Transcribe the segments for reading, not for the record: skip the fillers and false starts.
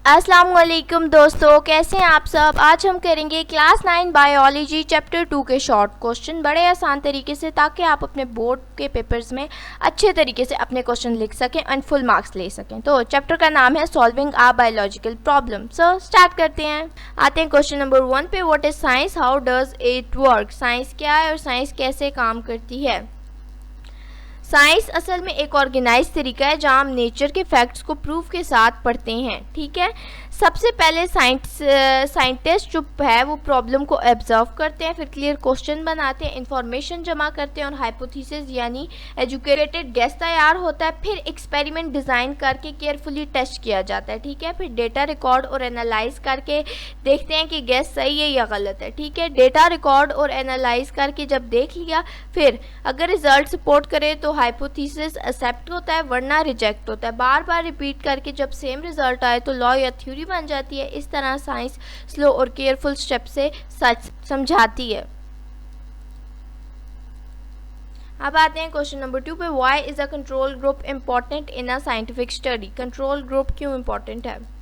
अस्सलाम वालेकुम दोस्तों, कैसे हैं आप सब। आज हम करेंगे क्लास 9 बायोलॉजी चैप्टर 2 के शॉर्ट क्वेश्चन बड़े आसान तरीके से, ताकि आप अपने बोर्ड के पेपर्स में अच्छे तरीके से अपने क्वेश्चन लिख सकें एंड फुल मार्क्स ले सकें। तो चैप्टर का नाम है सॉल्विंग आ बायोलॉजिकल प्रॉब्लम। सो स्टार्ट करते हैं। आते हैं क्वेश्चन नंबर 1 पे। What is science, how does it work. Science क्या है और साइंस कैसे काम करती है। साइंस असल में एक ऑर्गेनाइज तरीका है जहाँ हम नेचर के फैक्ट्स को प्रूफ के साथ पढ़ते हैं। ठीक है, सबसे पहले साइंटिस्ट जो है वो प्रॉब्लम को ऑब्जर्व करते हैं, फिर क्लियर क्वेश्चन बनाते हैं, इंफॉर्मेशन जमा करते हैं और हाइपोथेसिस यानी एजुकेटेड गेस तैयार होता है। फिर एक्सपेरिमेंट डिज़ाइन करके केयरफुली टेस्ट किया जाता है। ठीक है, फिर डेटा रिकॉर्ड और एनालाइज करके देखते हैं कि गेस सही है या गलत है। ठीक है, डेटा रिकॉर्ड और एनालाइज करके जब देख लिया, फिर अगर रिजल्ट सपोर्ट करे तो हाइपोथेसिस एक्सेप्ट होता है, वरना रिजेक्ट होता है। बार बार रिपीट करके जब सेम रिजल्ट आए तो लॉ या थ्योरी बन जाती है। इस तरह साइंस स्लो और केयरफुल स्टेप से सच समझाती है। अब आते हैं क्वेश्चन नंबर 2 पे। Why is a control group important in a scientific study. Control group क्यों इम्पॉर्टेंट है।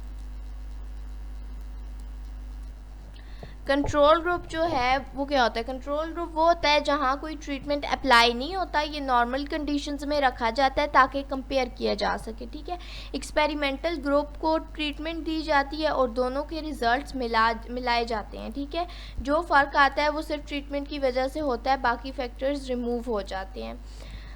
कंट्रोल ग्रुप जो है वो क्या होता है। कंट्रोल ग्रुप वो होता है जहाँ कोई ट्रीटमेंट अप्लाई नहीं होता, ये नॉर्मल कंडीशंस में रखा जाता है ताकि कंपेयर किया जा सके। ठीक है, एक्सपेरिमेंटल ग्रुप को ट्रीटमेंट दी जाती है और दोनों के रिजल्ट्स मिलाए जाते हैं। ठीक है, जो फ़र्क आता है वो सिर्फ ट्रीटमेंट की वजह से होता है, बाकी फैक्टर्स रिमूव हो जाते हैं।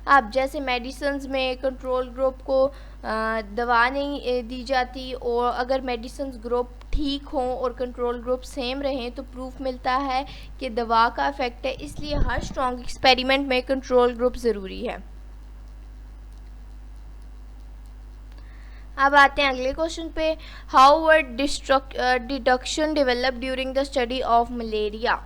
अब जैसे मेडिसिन्स में कंट्रोल ग्रुप को दवा नहीं दी जाती, और अगर मेडिसिन्स ग्रुप ठीक हों और कंट्रोल ग्रुप सेम रहें तो प्रूफ मिलता है कि दवा का इफेक्ट है। इसलिए हर स्ट्रॉन्ग एक्सपेरिमेंट में कंट्रोल ग्रुप ज़रूरी है। अब आते हैं अगले क्वेश्चन पे। How were deduction develop during the study of malaria.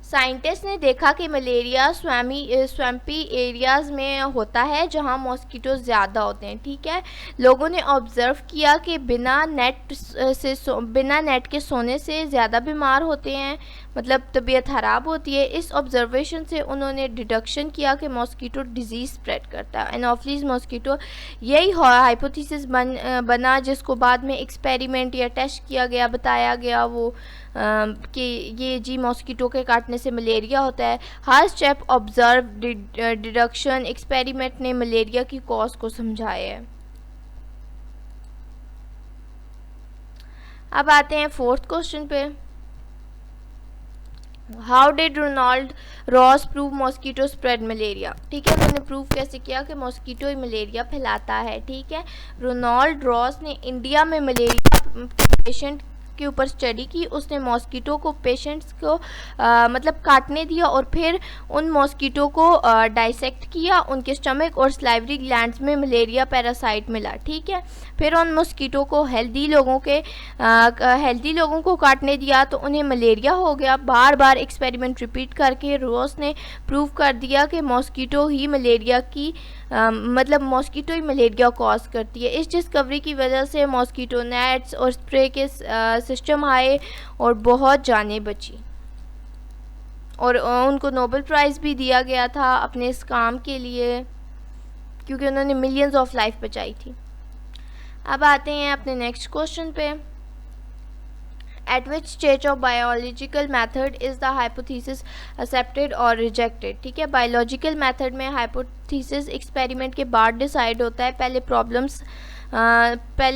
Scientist ने देखा कि मलेरिया स्वैम्पी एरियाज़ में होता है जहां मॉस्किटो ज़्यादा होते हैं। ठीक है, लोगों ने ऑब्ज़र्व किया कि बिना नेट के सोने से ज़्यादा बीमार होते हैं, मतलब तबीयत ख़राब होती है। इस ऑब्जर्वेशन से उन्होंने डिडक्शन किया कि मॉस्किटो डिजीज़ स्प्रेड करता है, एनोफिलीज मॉस्किटो। यही हाइपोथेसिस बना जिसको बाद में एक्सपेरिमेंट या टेस्ट किया गया, बताया गया वो कि ये जी मॉस्किटो के काटने से मलेरिया होता है। हर स्टेप ऑब्जर्व डिडक्शन एक्सपेरिमेंट ने मलेरिया की कॉज को समझाया है। अब आते हैं फोर्थ क्वेश्चन पे। How did Ronald Ross prove mosquito spread malaria. ठीक है, उन्होंने प्रूव कैसे किया कि मॉस्किटो ही मलेरिया फैलाता है। ठीक है, रोनाल्ड रॉस ने इंडिया में मलेरिया पेशेंट के ऊपर स्टडी की। उसने मॉस्किटो को पेशेंट्स को मतलब काटने दिया और फिर उन मॉस्किटो को डाइसेक्ट किया। उनके स्टमक और स्लाइवरी ग्लैंड्स में मलेरिया पैरासाइट मिला। ठीक है, फिर उन मॉस्किटो को हेल्दी लोगों को काटने दिया तो उन्हें मलेरिया हो गया। बार बार एक्सपेरिमेंट रिपीट करके रॉस ने प्रूव कर दिया कि मॉस्किटो ही मलेरिया कॉज करती है। इस डिस्कवरी की वजह से मॉस्किटो नेट्स और स्प्रे के सिस्टम आए और बहुत जानें बची, और उनको नोबेल प्राइज़ भी दिया गया था अपने इस काम के लिए, क्योंकि उन्होंने मिलियंस ऑफ लाइफ बचाई थी। अब आते हैं अपने नेक्स्ट क्वेश्चन पे। Eight which stage of biological method is the hypothesis accepted और रिजेक्टेड। ठीक है, बायोलॉजिकल मेथड में हाइपोथेसिस एक्सपेरिमेंट के बाद डिसाइड होता है। पहले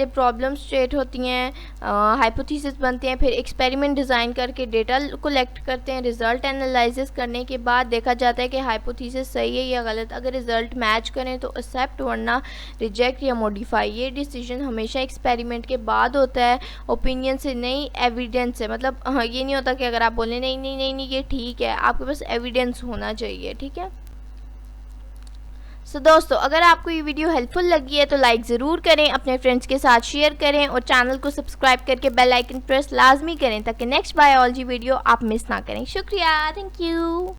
प्रॉब्लम्स स्टेट होती हैं, हाइपोथेसिस बनते हैं, फिर एक्सपेरिमेंट डिज़ाइन करके डेटा कलेक्ट करते हैं। रिज़ल्ट एनालिसिस करने के बाद देखा जाता है कि हाइपोथेसिस सही है या गलत। अगर रिज़ल्ट मैच करें तो एक्सेप्ट, वरना रिजेक्ट या मॉडिफाई। ये डिसीजन हमेशा एक्सपेरिमेंट के बाद होता है, ओपिनियन से नहीं, एविडेंस से। मतलब ये नहीं होता कि अगर आप बोलें नहीं नहीं नहीं नहीं ये ठीक है, आपके पास एविडेंस होना चाहिए। ठीक है, दोस्तों अगर आपको ये वीडियो हेल्पफुल लगी है तो लाइक ज़रूर करें, अपने फ्रेंड्स के साथ शेयर करें और चैनल को सब्सक्राइब करके बेल आइकन प्रेस लाजमी करें ताकि नेक्स्ट बायोलॉजी वीडियो आप मिस ना करें। शुक्रिया, थैंक यू।